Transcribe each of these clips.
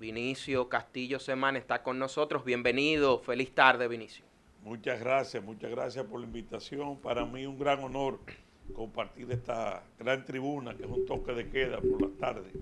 Vinicio Castillo Semana está con nosotros. Bienvenido, feliz tarde, Vinicio. Muchas gracias por la invitación. Para mí un gran honor compartir esta gran tribuna, que es un toque de queda por las tardes.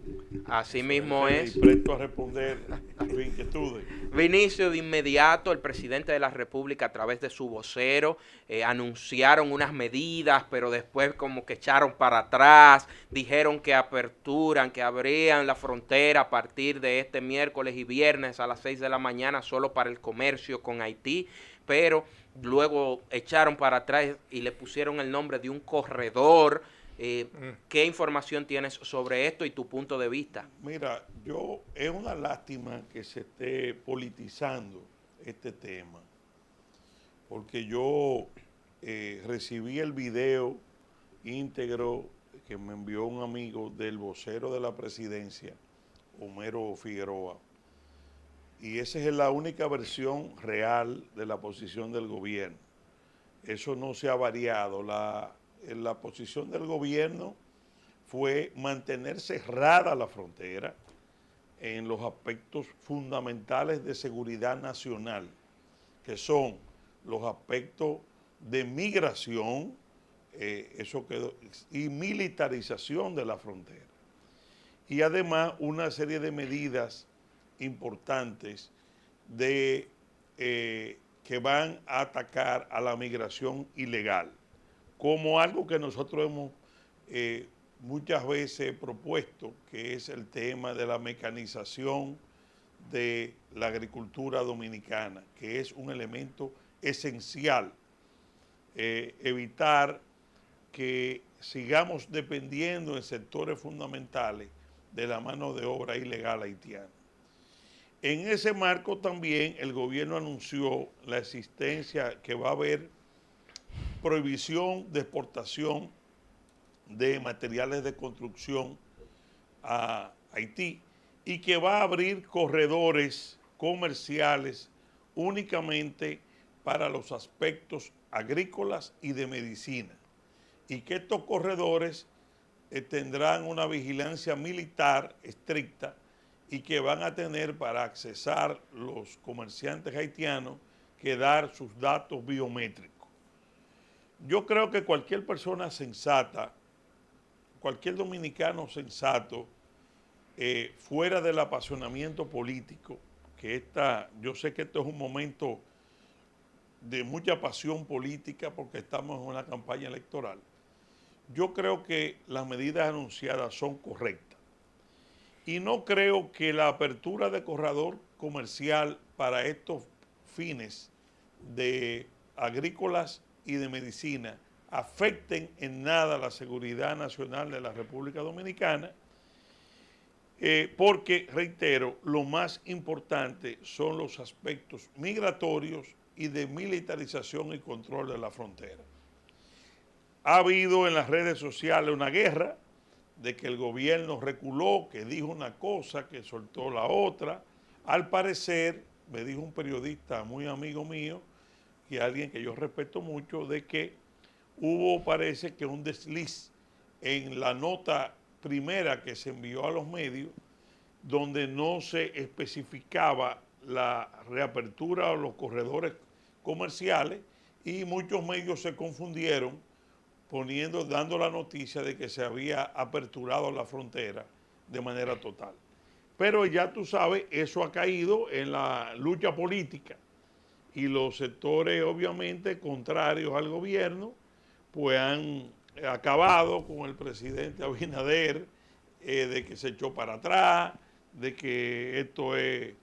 Así Sobre mismo ustedes es. y presto a responder sus inquietudes. Vinicio, de inmediato el presidente de la República a través de su vocero anunciaron unas medidas, pero después como que echaron para atrás, dijeron que aperturan, que abrían la frontera a partir de este miércoles y viernes a las 6 de la mañana solo para el comercio con Haití, pero luego echaron para atrás y le pusieron el nombre de un corredor. ¿Qué información tienes sobre esto y tu punto de vista? Mira, es una lástima que se esté politizando este tema, porque yo recibí el video íntegro que me envió un amigo del vocero de la presidencia, Homero Figueroa, y esa es la única versión real de la posición del gobierno. Eso no se ha variado. La posición del gobierno fue mantener cerrada la frontera en los aspectos fundamentales de seguridad nacional, que son los aspectos de migración, y militarización de la frontera. Y además una serie de medidas importantes que van a atacar a la migración ilegal, como algo que nosotros hemos muchas veces propuesto, que es el tema de la mecanización de la agricultura dominicana, que es un elemento esencial. Evitar que sigamos dependiendo en sectores fundamentales de la mano de obra ilegal haitiana. En ese marco también el gobierno anunció la existencia que va a haber prohibición de exportación de materiales de construcción a Haití y que va a abrir corredores comerciales únicamente para los aspectos agrícolas y de medicina, y que estos corredores tendrán una vigilancia militar estricta y que van a tener para accesar los comerciantes haitianos que dar sus datos biométricos. Yo creo que cualquier persona sensata, cualquier dominicano sensato, fuera del apasionamiento político, yo sé que esto es un momento de mucha pasión política porque estamos en una campaña electoral. Yo creo que las medidas anunciadas son correctas. Y no creo que la apertura de corredor comercial para estos fines de agrícolas y de medicina afecten en nada la seguridad nacional de la República Dominicana, porque, reitero, lo más importante son los aspectos migratorios y de militarización y control de la frontera. Ha habido en las redes sociales una guerra de que el gobierno reculó, que dijo una cosa, que soltó la otra. Al parecer, me dijo un periodista muy amigo mío, y alguien que yo respeto mucho, de que parece que un desliz en la nota primera que se envió a los medios, donde no se especificaba la reapertura o los corredores comerciales, y muchos medios se confundieron dando la noticia de que se había aperturado la frontera de manera total. Pero ya tú sabes, eso ha caído en la lucha política y los sectores obviamente contrarios al gobierno pues han acabado con el presidente Abinader, de que se echó para atrás, de que esto es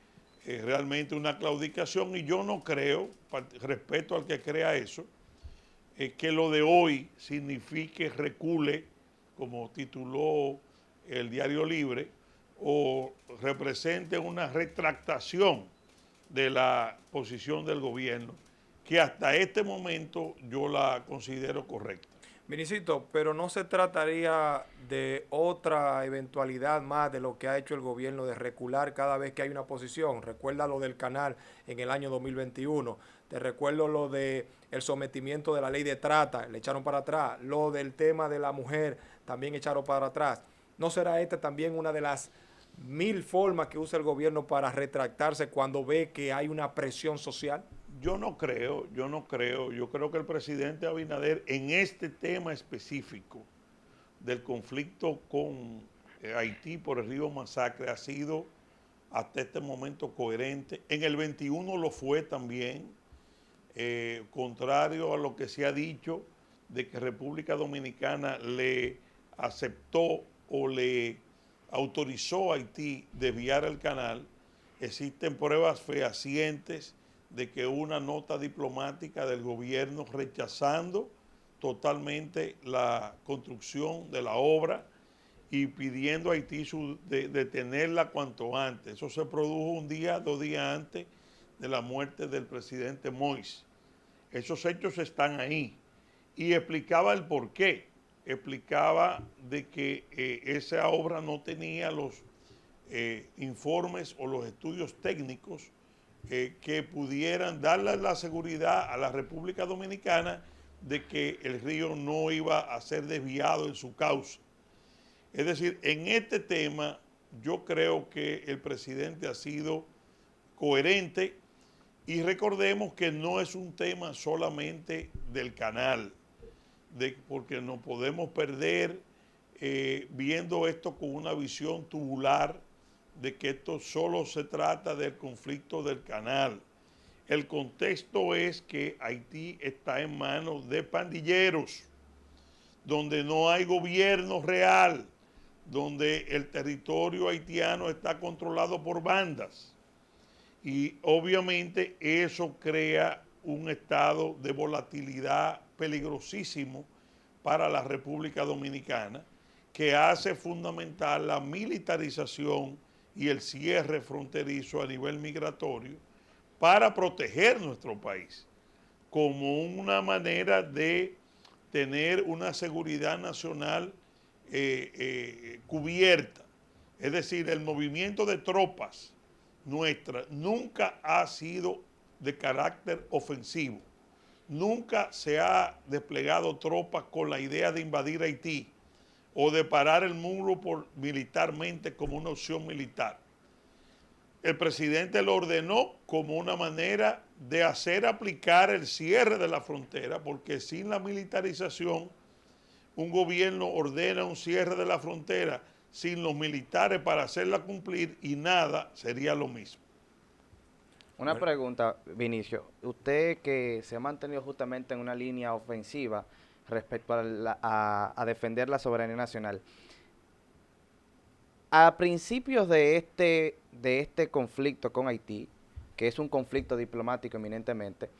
realmente una claudicación, y yo no creo, respeto al que crea eso, que lo de hoy signifique recule, como tituló el Diario Libre, o represente una retractación de la posición del gobierno, que hasta este momento yo la considero correcta. Vinicito, pero no se trataría de otra eventualidad más de lo que ha hecho el gobierno de recular cada vez que hay una posición. Recuerda lo del canal en el año 2021. Te recuerdo lo de el sometimiento de la ley de trata, le echaron para atrás. Lo del tema de la mujer, también echaron para atrás. ¿No será esta también una de las mil formas que usa el gobierno para retractarse cuando ve que hay una presión social? Yo no creo. Yo creo que el presidente Abinader en este tema específico del conflicto con Haití por el río Masacre ha sido hasta este momento coherente. En el 21 lo fue también, contrario a lo que se ha dicho de que República Dominicana le aceptó o le autorizó a Haití desviar el canal. Existen pruebas fehacientes de que una nota diplomática del gobierno rechazando totalmente la construcción de la obra y pidiendo a Haití detenerla cuanto antes. Eso se produjo un día, 2 días antes de la muerte del presidente Moïse. Esos hechos están ahí. Y explicaba el porqué. Explicaba de que esa obra no tenía los informes o los estudios técnicos que pudieran darle la seguridad a la República Dominicana de que el río no iba a ser desviado en su causa. Es decir, en este tema yo creo que el presidente ha sido coherente y recordemos que no es un tema solamente del canal, porque no podemos perder viendo esto con una visión tubular de que esto solo se trata del conflicto del canal. El contexto es que Haití está en manos de pandilleros, donde no hay gobierno real, donde el territorio haitiano está controlado por bandas. Y obviamente eso crea un estado de volatilidad peligrosísimo para la República Dominicana, que hace fundamental la militarización y el cierre fronterizo a nivel migratorio para proteger nuestro país, como una manera de tener una seguridad nacional cubierta. Es decir, el movimiento de tropas nuestra nunca ha sido de carácter ofensivo. Nunca se ha desplegado tropas con la idea de invadir Haití o de parar el muro militarmente como una opción militar. El presidente lo ordenó como una manera de hacer aplicar el cierre de la frontera, porque sin la militarización, un gobierno ordena un cierre de la frontera sin los militares para hacerla cumplir y nada sería lo mismo. Una pregunta, Vinicio. Usted que se ha mantenido justamente en una línea ofensiva respecto a defender la soberanía nacional. A principios de este conflicto con Haití, que es un conflicto diplomático eminentemente,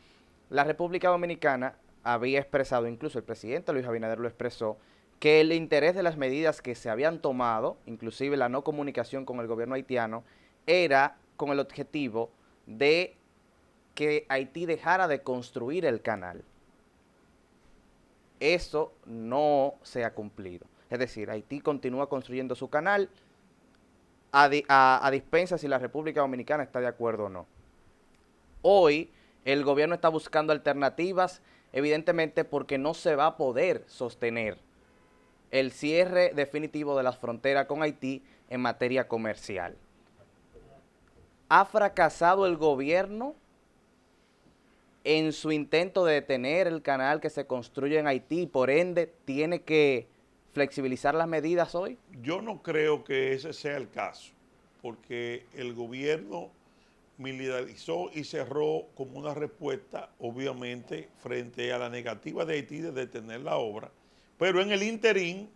la República Dominicana había expresado, incluso el presidente Luis Abinader lo expresó, que el interés de las medidas que se habían tomado, inclusive la no comunicación con el gobierno haitiano, era con el objetivo de que Haití dejara de construir el canal. Eso no se ha cumplido. Es decir, Haití continúa construyendo su canal a dispensa si la República Dominicana está de acuerdo o no. Hoy el gobierno está buscando alternativas, evidentemente porque no se va a poder sostener el cierre definitivo de las fronteras con Haití en materia comercial. ¿Ha fracasado el gobierno en su intento de detener el canal que se construye en Haití y por ende tiene que flexibilizar las medidas hoy? Yo no creo que ese sea el caso, porque el gobierno militarizó y cerró como una respuesta, obviamente, frente a la negativa de Haití de detener la obra, pero en el interín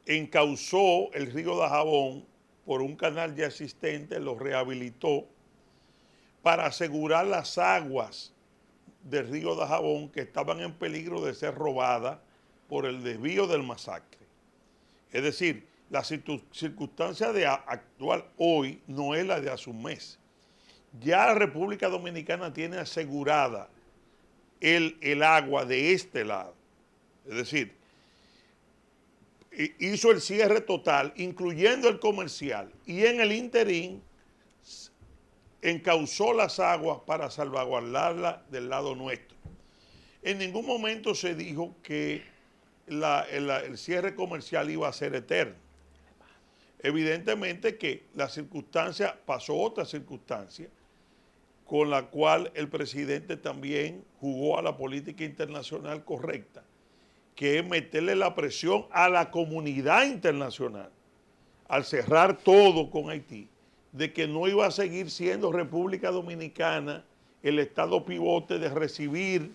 encauzó el río Dajabón por un canal ya existente, lo rehabilitó para asegurar las aguas del río Dajabón que estaban en peligro de ser robadas por el desvío del Masacre. Es decir, la circunstancia actual hoy no es la de hace un mes. Ya la República Dominicana tiene asegurada el agua de este lado. Es decir, hizo el cierre total, incluyendo el comercial, y en el interín encauzó las aguas para salvaguardarlas del lado nuestro. En ningún momento se dijo que el cierre comercial iba a ser eterno. Evidentemente que la circunstancia, pasó otra circunstancia, con la cual el presidente también jugó a la política internacional correcta, que es meterle la presión a la comunidad internacional, al cerrar todo con Haití, de que no iba a seguir siendo República Dominicana el estado pivote de recibir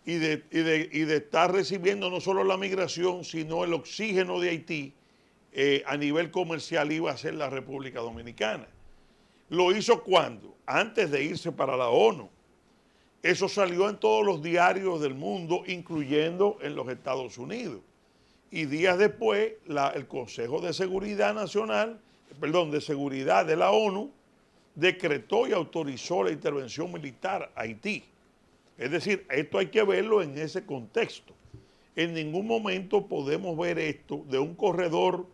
y de estar recibiendo no solo la migración, sino el oxígeno de Haití a nivel comercial iba a ser la República Dominicana. ¿Lo hizo cuándo? Antes de irse para la ONU. Eso salió en todos los diarios del mundo, incluyendo en los Estados Unidos. Y días después, el Consejo de Seguridad Nacional, de Seguridad de la ONU, decretó y autorizó la intervención militar a Haití. Es decir, esto hay que verlo en ese contexto. En ningún momento podemos ver esto de un corredor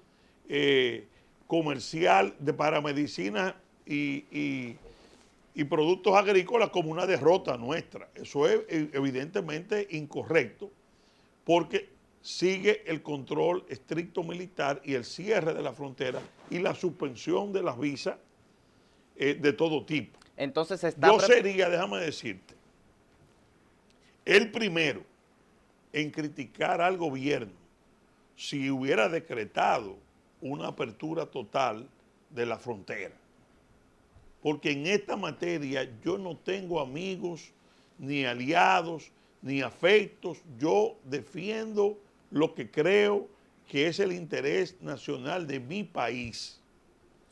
comercial para medicina y productos agrícolas como una derrota nuestra. Eso es evidentemente incorrecto, porque sigue el control estricto militar y el cierre de la frontera y la suspensión de las visas de todo tipo. Entonces está... Yo sería, déjame decirte, el primero en criticar al gobierno si hubiera decretado una apertura total de la frontera. Porque en esta materia yo no tengo amigos, ni aliados, ni afectos. Yo defiendo lo que creo que es el interés nacional de mi país.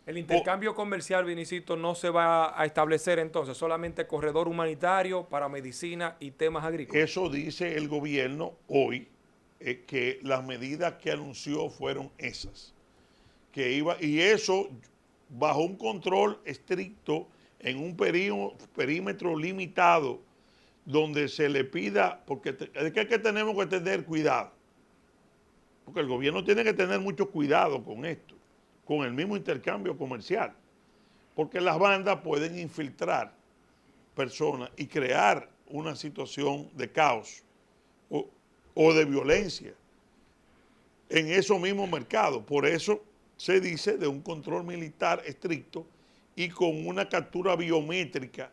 El intercambio comercial, Vinicito, no se va a establecer entonces, solamente corredor humanitario para medicina y temas agrícolas. Eso dice el gobierno hoy, que las medidas que anunció fueron esas. Y eso bajo un control estricto en un perímetro limitado donde se le pida, porque es que tenemos que tener cuidado, porque el gobierno tiene que tener mucho cuidado con esto, con el mismo intercambio comercial, porque las bandas pueden infiltrar personas y crear una situación de caos o de violencia en esos mismos mercados. Por eso se dice de un control militar estricto y con una captura biométrica,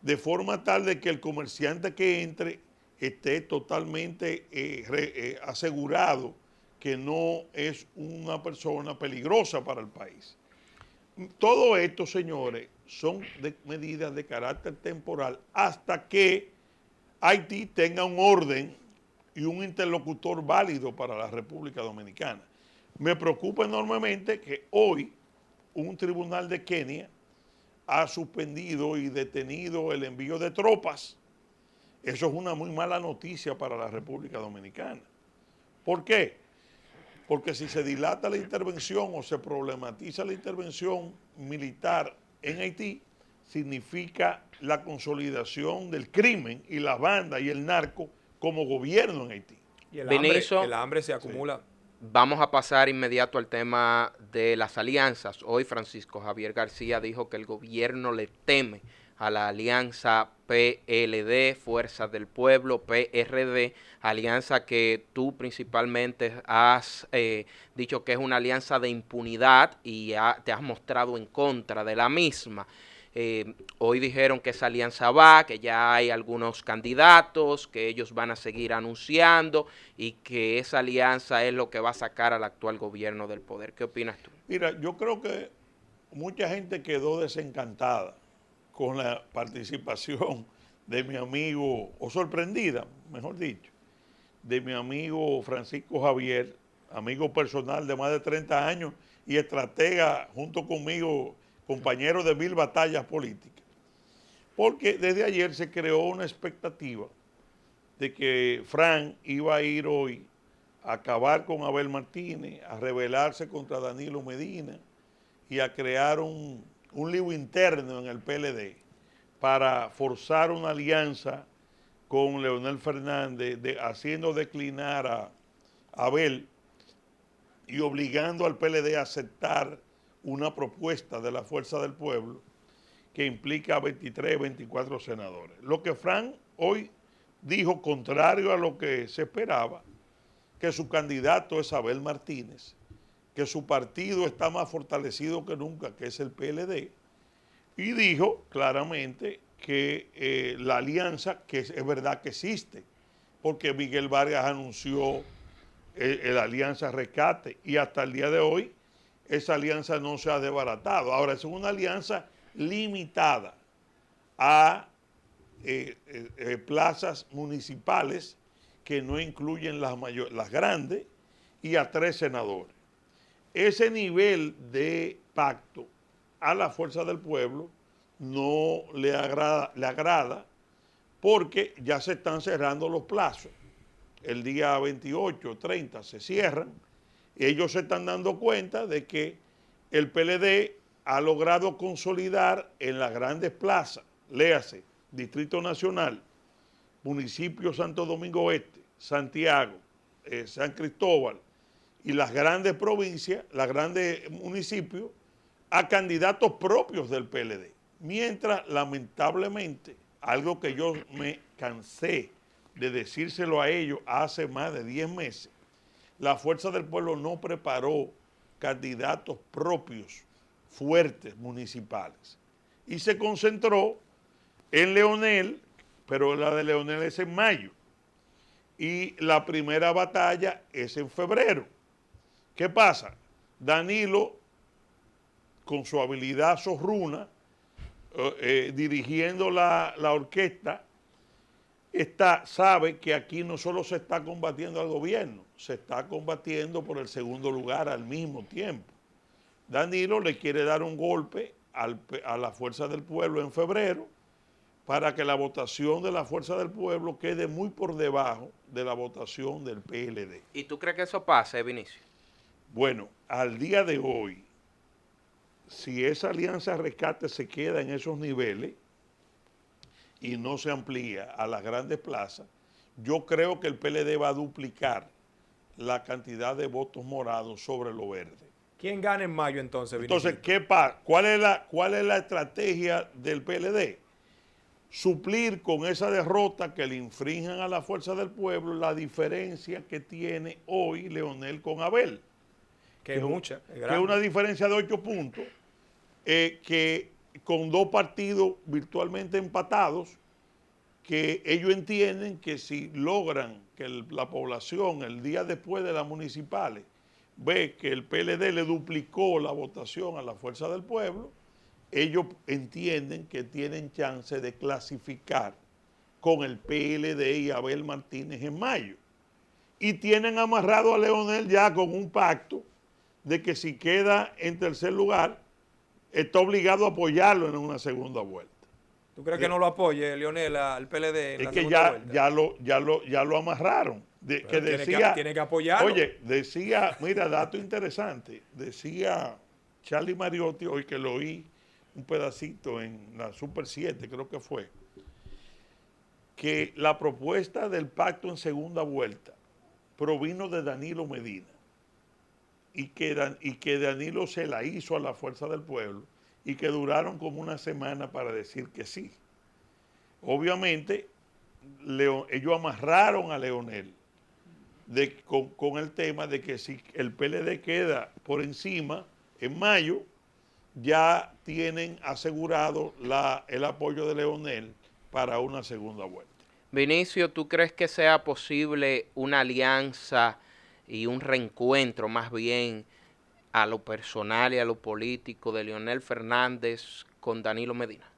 de forma tal de que el comerciante que entre esté totalmente asegurado que no es una persona peligrosa para el país. Todo esto, señores, son medidas de carácter temporal hasta que Haití tenga un orden y un interlocutor válido para la República Dominicana. Me preocupa enormemente que hoy un tribunal de Kenia ha suspendido y detenido el envío de tropas. Eso es una muy mala noticia para la República Dominicana. ¿Por qué? Porque si se dilata la intervención o se problematiza la intervención militar en Haití, significa la consolidación del crimen y la banda y el narco como gobierno en Haití. Y Vinicio, el hambre se acumula. Sí. Vamos a pasar inmediato al tema de las alianzas. Hoy Francisco Javier García dijo que el gobierno le teme a la alianza PLD, Fuerzas del Pueblo, PRD, alianza que tú principalmente has dicho que es una alianza de impunidad y te has mostrado en contra de la misma. Hoy dijeron que esa alianza va, que ya hay algunos candidatos, que ellos van a seguir anunciando y que esa alianza es lo que va a sacar al actual gobierno del poder. ¿Qué opinas tú? Mira, yo creo que mucha gente quedó desencantada con la participación de mi amigo, o sorprendida, mejor dicho, de mi amigo Francisco Javier, amigo personal de más de 30 años y estratega junto conmigo, compañero de 1000 batallas políticas. Porque desde ayer se creó una expectativa de que Fran iba a ir hoy a acabar con Abel Martínez, a rebelarse contra Danilo Medina y a crear un lío interno en el PLD para forzar una alianza con Leonel Fernández, haciendo declinar a Abel y obligando al PLD a aceptar una propuesta de la Fuerza del Pueblo que implica 23, 24 senadores. Lo que Fran hoy dijo, contrario a lo que se esperaba, que su candidato es Abel Martínez, que su partido está más fortalecido que nunca, que es el PLD, y dijo claramente que la alianza, que es verdad que existe, porque Miguel Vargas anunció la alianza Rescate y hasta el día de hoy esa alianza no se ha desbaratado. Ahora es una alianza limitada a plazas municipales que no incluyen las grandes y a 3 senadores. Ese nivel de pacto a la fuerza del pueblo no le agrada porque ya se están cerrando los plazos. El día 28, 30 se cierran y ellos se están dando cuenta de que el PLD ha logrado consolidar en las grandes plazas, léase, Distrito Nacional, municipio Santo Domingo Este, Santiago, San Cristóbal y las grandes provincias, los grandes municipios, a candidatos propios del PLD. Mientras, lamentablemente, algo que yo me cansé de decírselo a ellos hace más de 10 meses, la Fuerza del Pueblo no preparó candidatos propios fuertes municipales y se concentró en Leonel, pero la de Leonel es en mayo y la primera batalla es en febrero. ¿Qué pasa? Danilo, con su habilidad zorruna, dirigiendo la orquesta, sabe que aquí no solo se está combatiendo al gobierno, se está combatiendo por el segundo lugar al mismo tiempo. Danilo le quiere dar un golpe a la Fuerza del Pueblo en febrero para que la votación de la Fuerza del Pueblo quede muy por debajo de la votación del PLD. ¿Y tú crees que eso pase, Vinicio? Bueno, al día de hoy, si esa alianza Rescate se queda en esos niveles y no se amplía a las grandes plazas, yo creo que el PLD va a duplicar la cantidad de votos morados sobre lo verde. ¿Quién gana en mayo entonces, Vinicio? Entonces, ¿qué pasa? ¿Cuál es la estrategia del PLD? Suplir con esa derrota que le infrinjan a la Fuerza del Pueblo la diferencia que tiene hoy Leonel con Abel. Que es mucha, que es una diferencia de 8 puntos, que con 2 partidos virtualmente empatados, que ellos entienden que si logran que la población el día después de las municipales ve que el PLD le duplicó la votación a la Fuerza del Pueblo, ellos entienden que tienen chance de clasificar con el PLD y Abel Martínez en mayo. Y tienen amarrado a Leonel ya con un pacto de que si queda en tercer lugar, está obligado a apoyarlo en una segunda vuelta. ¿Tú crees que no lo apoye, Leonel, al PLD en es la que segunda vuelta? ya lo amarraron. Que decía, tiene que apoyarlo. Oye, decía, mira, dato interesante, decía Charlie Mariotti, hoy que lo oí un pedacito en la Super 7, creo que fue, que la propuesta del pacto en segunda vuelta provino de Danilo Medina y que Danilo se la hizo a la Fuerza del Pueblo y que duraron como una semana para decir que sí. Obviamente, ellos amarraron a Leonel con el tema de que si el PLD queda por encima en mayo, ya tienen asegurado el apoyo de Leonel para una segunda vuelta. Vinicio, ¿tú crees que sea posible una alianza y un reencuentro más bien a lo personal y a lo político de Leonel Fernández con Danilo Medina?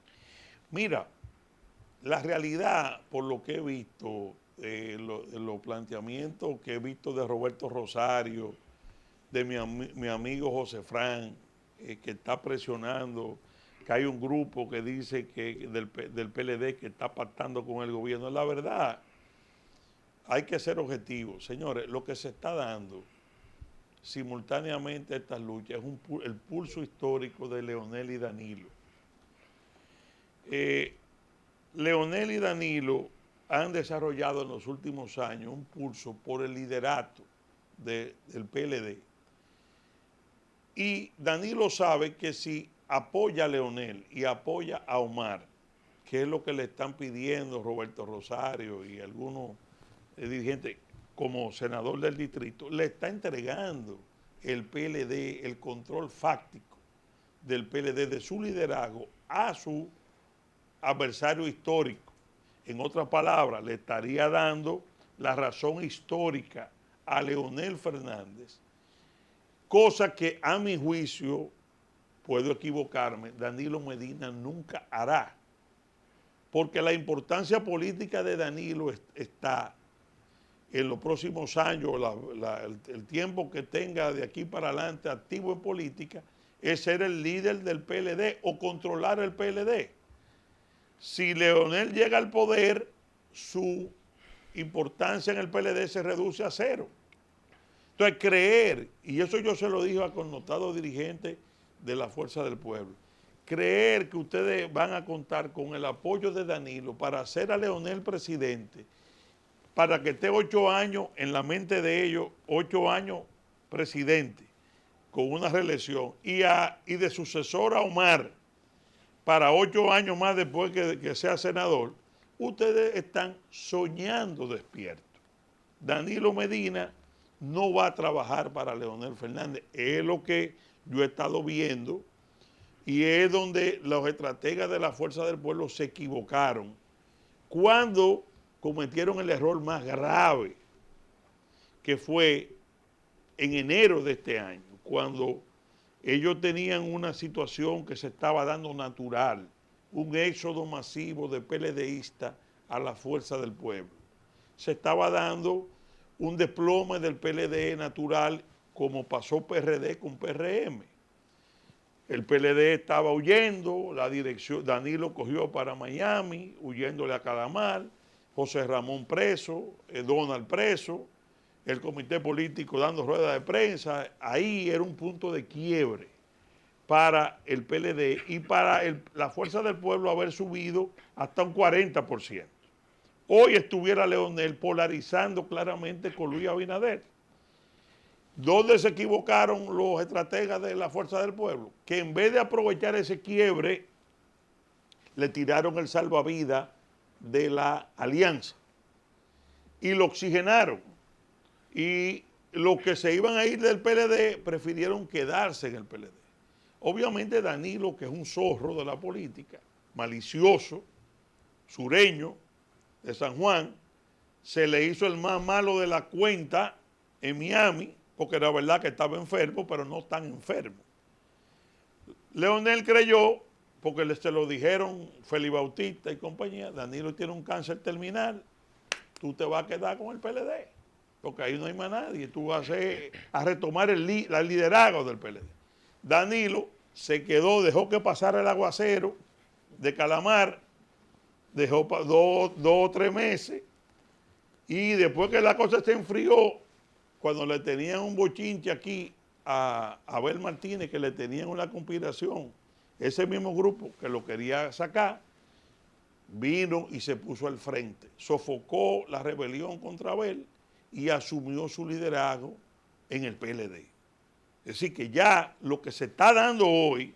Mira, la realidad, por lo que he visto, los planteamientos que he visto de Roberto Rosario, de mi amigo José Fran, que está presionando, que hay un grupo que dice que del PLD que está pactando con el gobierno. La verdad, hay que ser objetivos. Señores, lo que se está dando simultáneamente a estas luchas es el pulso histórico de Leonel y Danilo. Leonel y Danilo han desarrollado en los últimos años un pulso por el liderato del PLD. Y Danilo sabe que si apoya a Leonel y apoya a Omar, que es lo que le están pidiendo Roberto Rosario y algunos dirigentes como senador del distrito, le está entregando el PLD, el control fáctico del PLD, de su liderazgo a su adversario histórico. En otras palabras, le estaría dando la razón histórica a Leonel Fernández, cosa que a mi juicio, puedo equivocarme, Danilo Medina nunca hará, porque la importancia política de Danilo está en los próximos años, el tiempo que tenga de aquí para adelante activo en política, es ser el líder del PLD o controlar el PLD. Si Leonel llega al poder, su importancia en el PLD se reduce a cero. Entonces, creer, y eso yo se lo dije a connotados dirigentes de la Fuerza del Pueblo, creer que ustedes van a contar con el apoyo de Danilo para hacer a Leonel presidente, para que esté 8 años en la mente de ellos, 8 años presidente, con una reelección, y de sucesor a Omar, para 8 años más después que sea senador, ustedes están soñando despiertos. Danilo Medina no va a trabajar para Leonel Fernández. Es lo que yo he estado viendo y es donde los estrategas de la Fuerza del Pueblo se equivocaron cuando cometieron el error más grave, que fue en enero de este año, cuando ellos tenían una situación que se estaba dando natural, un éxodo masivo de PLDistas a la Fuerza del Pueblo. Se estaba dando un desplome del PLD natural, como pasó PRD con PRM. El PLD estaba huyendo, la dirección, Danilo cogió para Miami, huyéndole a Calamar, José Ramón preso, Donald preso, el comité político dando ruedas de prensa. Ahí era un punto de quiebre para el PLD y para la Fuerza del Pueblo haber subido hasta un 40%. Hoy estuviera Leonel polarizando claramente con Luis Abinader. ¿Dónde se equivocaron los estrategas de la Fuerza del Pueblo? Que en vez de aprovechar ese quiebre, le tiraron el salvavidas de la alianza y lo oxigenaron. Y los que se iban a ir del PLD prefirieron quedarse en el PLD. Obviamente Danilo, que es un zorro de la política, malicioso, sureño, de San Juan, se le hizo el más malo de la cuenta en Miami, porque era verdad que estaba enfermo, pero no tan enfermo. Leonel creyó, porque se lo dijeron Félix Bautista y compañía, Danilo tiene un cáncer terminal, tú te vas a quedar con el PLD, porque ahí no hay más nadie, tú vas a retomar el liderazgo del PLD. Danilo se quedó, dejó que pasara el aguacero de Calamar, dejó 2 o 3 meses, y después que la cosa se enfrió, cuando le tenían un bochinche aquí a Abel Martínez, que le tenían una conspiración, ese mismo grupo que lo quería sacar, vino y se puso al frente, sofocó la rebelión contra Abel y asumió su liderazgo en el PLD. Es decir, que ya lo que se está dando hoy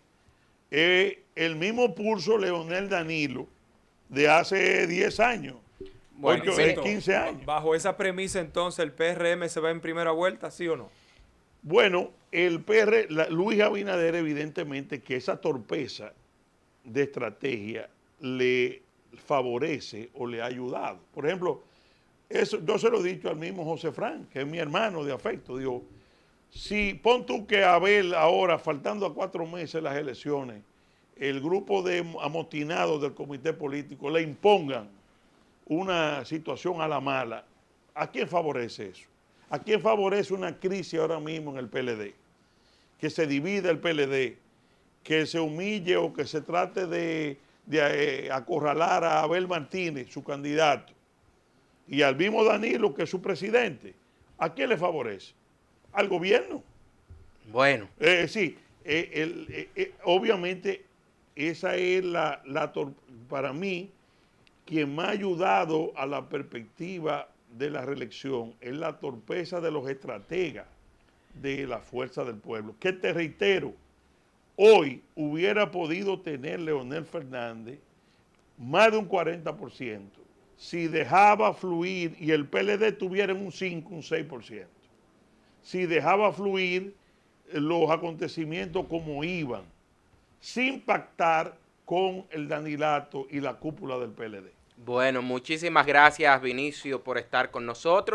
es el mismo pulso Leonel Danilo de hace 10 años, Bueno, 15 años. Bajo esa premisa, entonces, ¿el PRM se va en primera vuelta, sí o no? Bueno, Luis Abinader, evidentemente que esa torpeza de estrategia le favorece o le ha ayudado. Por ejemplo, eso yo se lo he dicho al mismo José Fran, que es mi hermano de afecto. Digo, si pon tú que Abel ahora, faltando a 4 meses las elecciones, el grupo de amotinados del comité político le impongan una situación a la mala, ¿a quién favorece eso? ¿A quién favorece una crisis ahora mismo en el PLD? Que se divida el PLD, que se humille o que se trate de acorralar a Abel Martínez, su candidato, y al mismo Danilo, que es su presidente. ¿A quién le favorece? Al gobierno. Bueno. Sí, obviamente esa es para mí, quien me ha ayudado a la perspectiva de la reelección es la torpeza de los estrategas de la Fuerza del Pueblo, que te reitero, hoy hubiera podido tener Leonel Fernández más de un 40% si dejaba fluir y el PLD tuviera un 5, un 6%. Si dejaba fluir los acontecimientos como iban, sin pactar con el Danilato y la cúpula del PLD. Bueno, muchísimas gracias, Vinicio, por estar con nosotros.